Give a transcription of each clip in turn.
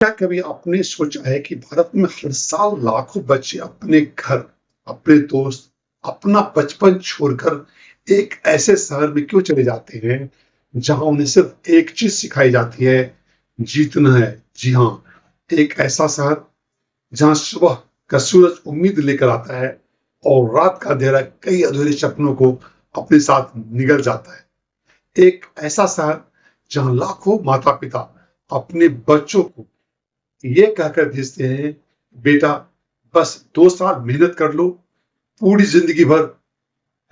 क्या कभी आपने सोचा है कि भारत में हर साल लाखों बच्चे अपने घर, अपने दोस्त, अपना बचपन छोड़कर एक ऐसे शहर में क्यों चले जाते हैं जहां उन्हें सिर्फ एक चीज सिखाई जाती है, जीतना है। जी हाँ, एक ऐसा शहर जहां सुबह का सूरज उम्मीद लेकर आता है और रात का अंधेरा कई अधूरे सपनों को अपने साथ निगल जाता है। एक ऐसा शहर जहां लाखों माता पिता अपने बच्चों को ये कहकर भेजते हैं, बेटा बस 2 साल मेहनत कर लो, पूरी जिंदगी भर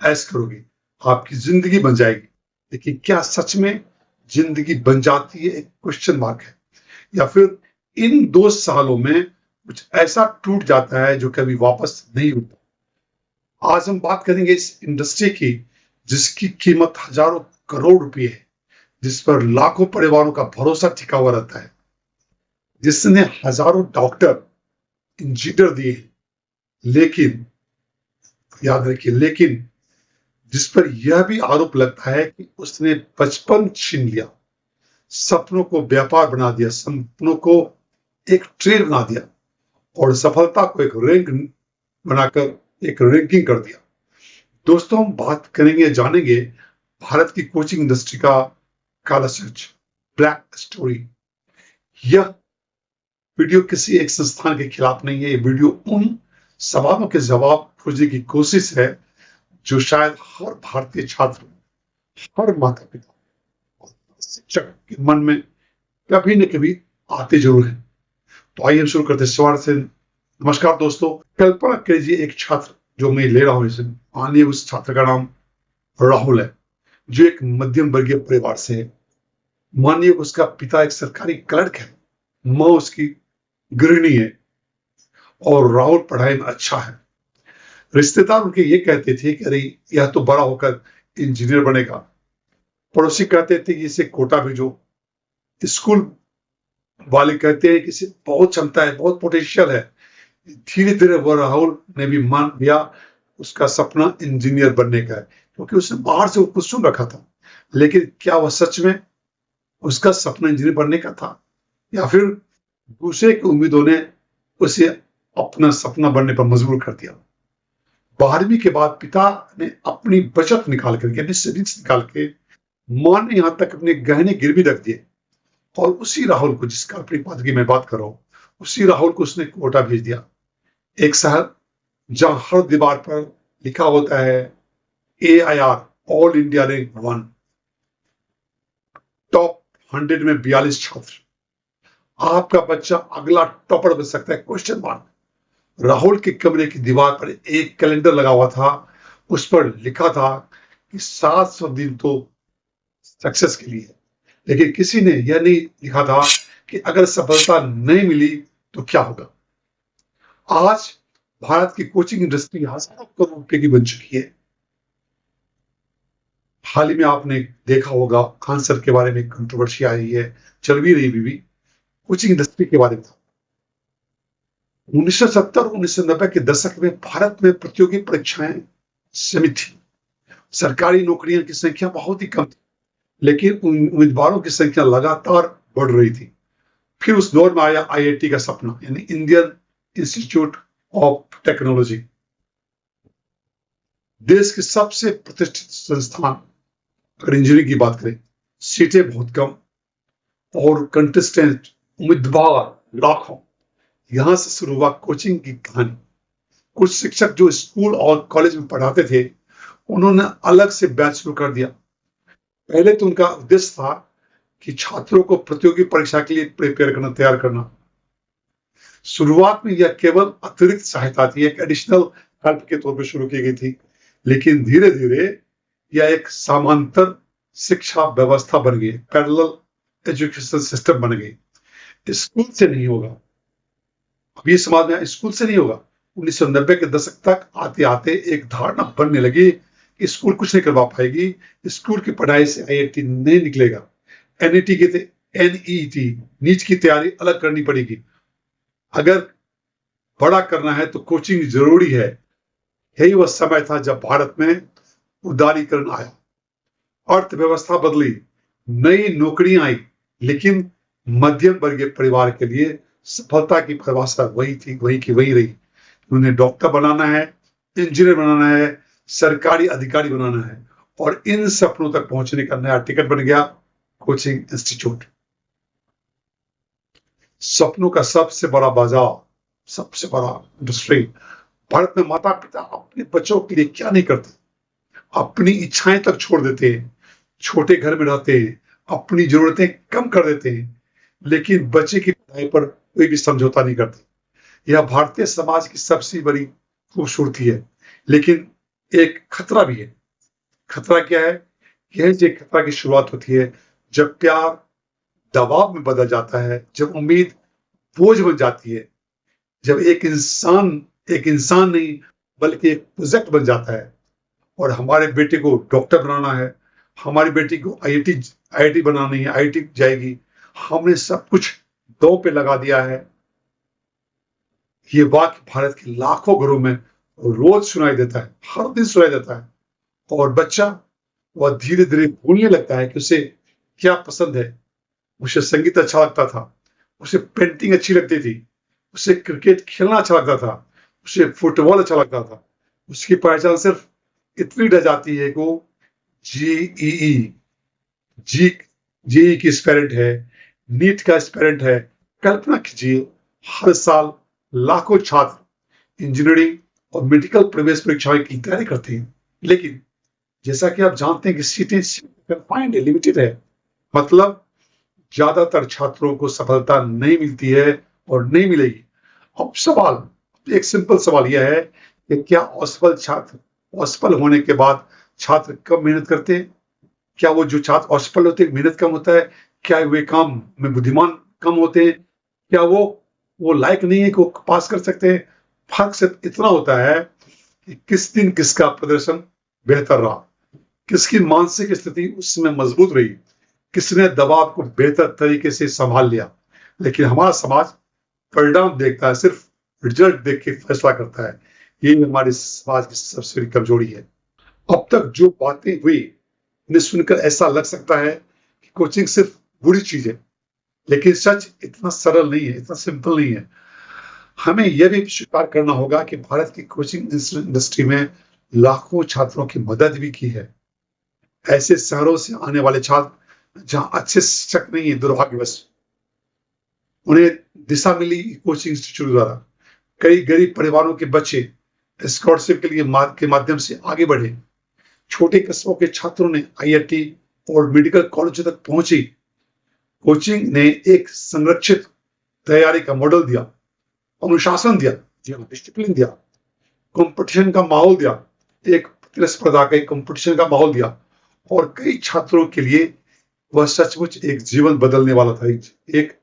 ऐश करोगे, आपकी जिंदगी बन जाएगी। लेकिन क्या सच में जिंदगी बन जाती है, एक क्वेश्चन मार्क है। या फिर इन 2 सालों में कुछ ऐसा टूट जाता है जो कभी वापस नहीं उठता। आज हम बात करेंगे इस इंडस्ट्री की जिसकी कीमत हजारों करोड़ रुपए है, जिस पर लाखों परिवारों का भरोसा टिका हुआ रहता है, जिसने हजारों डॉक्टर, इंजीनियर दिए, लेकिन याद रखिए, लेकिन जिस पर यह भी आरोप लगता है कि उसने बचपन छीन लिया, सपनों को व्यापार बना दिया, सपनों को एक ट्रेड बना दिया और सफलता को एक रैंक बनाकर एक रैंकिंग कर दिया। दोस्तों, हम बात करेंगे, जानेंगे भारत की कोचिंग इंडस्ट्री का काला सच, ब्लैक स्टोरी। यह वीडियो किसी एक संस्थान के खिलाफ नहीं है, ये वीडियो उन सवालों के जवाब खोजने की कोशिश है जो शायद हर भारतीय छात्र, हर माता पिता और शिक्षक के मन में कभी न कभी आते जरूर हैं। तो आइए हम शुरू करते हैं सवाल से। नमस्कार दोस्तों, कल्पना कीजिए एक छात्र जो मैं ले रहा हूं इसे, मानिए उस छात्र का नाम राहुल है, जो एक मध्यम वर्गीय परिवार से है। मानिए उसका पिता एक सरकारी क्लर्क है, माँ उसकी गृहिणी है और राहुल पढ़ाई में अच्छा है। रिश्तेदार उनके ये कहते थे कि अरे यह तो बड़ा होकर इंजीनियर बनेगा। पड़ोसी कहते थे कि इसे कोटा भेजो। स्कूल वाले कहते हैं कि इसे बहुत क्षमता है, बहुत पोटेंशियल है। धीरे धीरे वह राहुल ने भी मान लिया उसका सपना इंजीनियर बनने का है, क्योंकि उसने बाहर से कुछ सुन रखा था। लेकिन क्या वह सच में उसका सपना इंजीनियर बनने का था, या फिर दूसरे की उम्मीदों ने उसे अपना सपना बनने पर मजबूर कर दिया। 12वीं के बाद पिता ने अपनी बचत निकाल करके, अपनी सेविंग्स निकाल के, मां ने यहां तक अपने गहने गिरवी रख दिए और उसी राहुल को, जिसका अपनी बात की मैं बात कर रहा हूं, उसी राहुल को उसने कोटा भेज दिया। एक शहर जहां हर दीवार पर लिखा होता है AIR, all India rank 1, top 100 में 42 छात्र। आपका बच्चा अगला टॉपर बन सकता है, क्वेश्चन मार्क। राहुल के कमरे की दीवार पर एक कैलेंडर लगा हुआ था, उस पर लिखा था कि 700 दिन तो सक्सेस के लिए है। लेकिन किसी ने यह नहीं लिखा था कि अगर सफलता नहीं मिली तो क्या होगा। आज भारत की कोचिंग इंडस्ट्री हजारों करोड़ रुपए की बन चुकी है। हाल ही में आपने देखा होगा आंसर के बारे में कंट्रोवर्सी आई है, चल भी रही भी कोचिंग इंडस्ट्री के बारे में। 1970 और 1990 के दशक में भारत में प्रतियोगी परीक्षाएं सीमित थी। सरकारी नौकरियों की संख्या बहुत ही कम थी, लेकिन उम्मीदवारों की संख्या लगातार बढ़ रही थी। फिर उस दौर में आया IIT का सपना, यानी इंडियन इंस्टीट्यूट ऑफ टेक्नोलॉजी। देश के सबसे प्रतिष्ठित संस्थान। अगर इंजीनियरिंग की बात करें, सीटें बहुत कम और कंटेस्टेंट, उम्मीदवार लाखों। यहां से शुरू हुआ कोचिंग की कहानी। कुछ शिक्षक जो स्कूल और कॉलेज में पढ़ाते थे, उन्होंने अलग से बैच शुरू कर दिया। पहले तो उनका उद्देश्य था कि छात्रों को प्रतियोगी परीक्षा के लिए प्रिपेयर करना, तैयार करना। शुरुआत में यह केवल अतिरिक्त सहायता थी, एक एडिशनल हेल्प के तौर पर शुरू की गई थी। लेकिन धीरे धीरे यह एक समांतर शिक्षा व्यवस्था बन गई, पैरेलल एजुकेशन सिस्टम बन गई। स्कूल से नहीं होगा, अब ये समाज में स्कूल से नहीं होगा। 1990 के दशक तक आते आते एक धारणा बनने लगी कि स्कूल कुछ नहीं करवा पाएगी, स्कूल की पढ़ाई से IIT नहीं निकलेगा। NET की NET, नीट की तैयारी अलग करनी पड़ेगी। अगर बड़ा करना है तो कोचिंग जरूरी है। यही वह समय था जब भारत में उदारीकरण आया, अर्थव्यवस्था बदली, नई नौकरियां आई, लेकिन मध्यम वर्गीय परिवार के लिए सफलता की परिभाषा वही थी, वही की वही रही। उन्हें डॉक्टर बनाना है, इंजीनियर बनाना है, सरकारी अधिकारी बनाना है, और इन सपनों तक पहुंचने का नया टिकट बन गया कोचिंग इंस्टीट्यूट। सपनों का सबसे बड़ा बाजार, सबसे बड़ा इंडस्ट्री। भारत में माता पिता अपने बच्चों के लिए क्या नहीं करते, अपनी इच्छाएं तक छोड़ देते हैं, छोटे घर में रहते हैं, अपनी जरूरतें कम कर देते हैं, लेकिन बच्चे की पढ़ाई पर कोई भी समझौता नहीं करते। यह भारतीय समाज की सबसे बड़ी खूबसूरती है, लेकिन एक खतरा भी है। खतरा क्या है? यह जो खतरा की शुरुआत होती है जब प्यार दबाव में बदल जाता है, जब उम्मीद बोझ बन जाती है, जब एक इंसान नहीं बल्कि एक प्रोजेक्ट बन जाता है। और हमारे बेटे को डॉक्टर बनाना है, हमारी बेटी को आईआईटी बनानी है, आईआईटी जाएगी, हमने सब कुछ दो पे लगा दिया है। ये वाक्य भारत के लाखों घरों में रोज सुनाई देता है, हर दिन सुनाई देता है। और बच्चा वह धीरे धीरे भूलने लगता है कि उसे क्या पसंद है। उसे संगीत अच्छा लगता था, उसे पेंटिंग अच्छी लगती थी, उसे क्रिकेट खेलना अच्छा लगता था, उसे फुटबॉल अच्छा लगता था। उसकी पहचान सिर्फ इतनी रह जाती है कि वो जीईई जी जेईई की एस्पिरेंट है, नीट का एस्पिरेंट है। कल्पना कीजिए, हर साल लाखों छात्र इंजीनियरिंग और मेडिकल प्रवेश परीक्षाएं की तैयारी करते हैं, लेकिन जैसा कि आप जानते हैं कि सीटें कन्फाइंड है, लिमिटेड है। मतलब ज्यादातर छात्रों को सफलता नहीं मिलती है और नहीं मिलेगी। अब सवाल, एक सिंपल सवाल यह है कि क्या असफल होने के बाद छात्र कम मेहनत करते हैं? क्या वो जो छात्र असफल होते हैं मेहनत कम होता है? क्या वे काम में बुद्धिमान कम होते हैं? क्या वो लायक नहीं है कि वो पास कर सकते हैं? फर्क सिर्फ इतना होता है कि किस दिन किसका प्रदर्शन बेहतर रहा, किसकी मानसिक स्थिति उस समय मजबूत रही, किसने दबाव को बेहतर तरीके से संभाल लिया। लेकिन हमारा समाज परिणाम देखता है, सिर्फ रिजल्ट देख के फैसला करता है। ये हमारे समाज की सबसे बड़ी कमजोरी है। अब तक जो बातें हुई उन्हें सुनकर ऐसा लग सकता है कि कोचिंग सिर्फ बुरी चीज है, लेकिन सच इतना सरल नहीं है, इतना सिंपल नहीं है। हमें यह भी स्वीकार करना होगा कि भारत की कोचिंग इंडस्ट्री में लाखों छात्रों की मदद भी की है। ऐसे शहरों से आने वाले छात्र जहां अच्छे शिक्षक नहीं है, दुर्भाग्यवश उन्हें दिशा मिली कोचिंग इंस्टीट्यूट द्वारा। कई गरीब परिवारों के बच्चे स्कॉलरशिप के माध्यम से आगे बढ़े। छोटे कस्बों के छात्रों ने आईआईटी और मेडिकल कॉलेजों तक पहुंची। कोचिंग ने एक संरक्षित तैयारी का मॉडल दिया, अनुशासन दिया, डिसिप्लिन दिया, कंपटीशन का माहौल दिया, एक प्रतिस्पर्धा का कंपटीशन का माहौल दिया। और कई छात्रों के लिए वह सचमुच एक जीवन बदलने वाला था, एक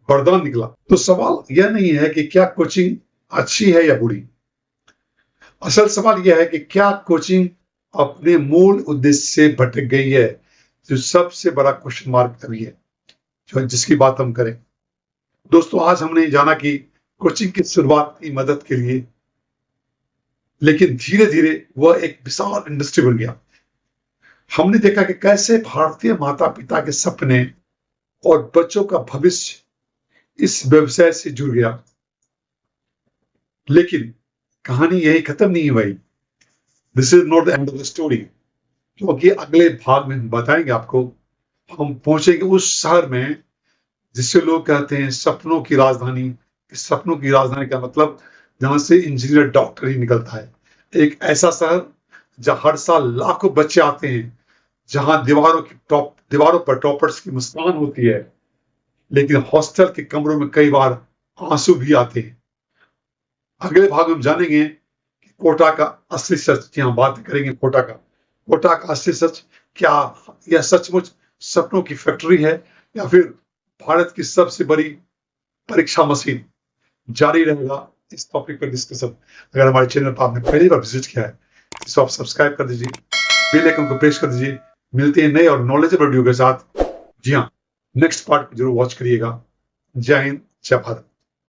वरदान निकला। तो सवाल यह नहीं है कि क्या कोचिंग अच्छी है या बुरी, असल सवाल यह है कि क्या कोचिंग अपने मूल उद्देश्य से भटक गई है, जो सबसे बड़ा क्वेश्चन मार्क अभी है, जो जिसकी बात हम करें। दोस्तों, आज हमने जाना कि कोचिंग की शुरुआत की मदद के लिए, लेकिन धीरे धीरे वह एक विशाल इंडस्ट्री बन गया। हमने देखा कि कैसे भारतीय माता पिता के सपने और बच्चों का भविष्य इस व्यवसाय से जुड़ गया। लेकिन कहानी यही खत्म नहीं हुई। This is not the end of the story, क्योंकि अगले भाग में हम बताएंगे आपको, हम पहुंचेंगे उस शहर में जिसे लोग कहते हैं सपनों की राजधानी। सपनों की राजधानी का मतलब जहां से इंजीनियर डॉक्टर ही निकलता है। एक ऐसा शहर जहां हर साल लाखों बच्चे आते हैं, जहां दीवारों पर टॉपर्स की मुस्कान होती है, लेकिन हॉस्टल के कमरों में कई बार आंसू भी आते हैं। अगले भाग में हम जानेंगे कि कोटा का असली सच, यहाँ बात करेंगे कोटा का असली सच। क्या यह सचमुच सपनों की फैक्ट्री है या फिर भारत की सबसे बड़ी परीक्षा मशीन? जारी रहेगा इस टॉपिक पर डिस्कशन। अगर हमारे चैनल पर आपने पहली बार विजिट किया है तो आप सब्सक्राइब कर दीजिए, बेल आइकन को प्रेस कर दीजिए। मिलते हैं नए और नॉलेजेबल वीडियो के साथ। जी हाँ, नेक्स्ट पार्ट जरूर वॉच करिएगा। जय हिंद, जय भारत।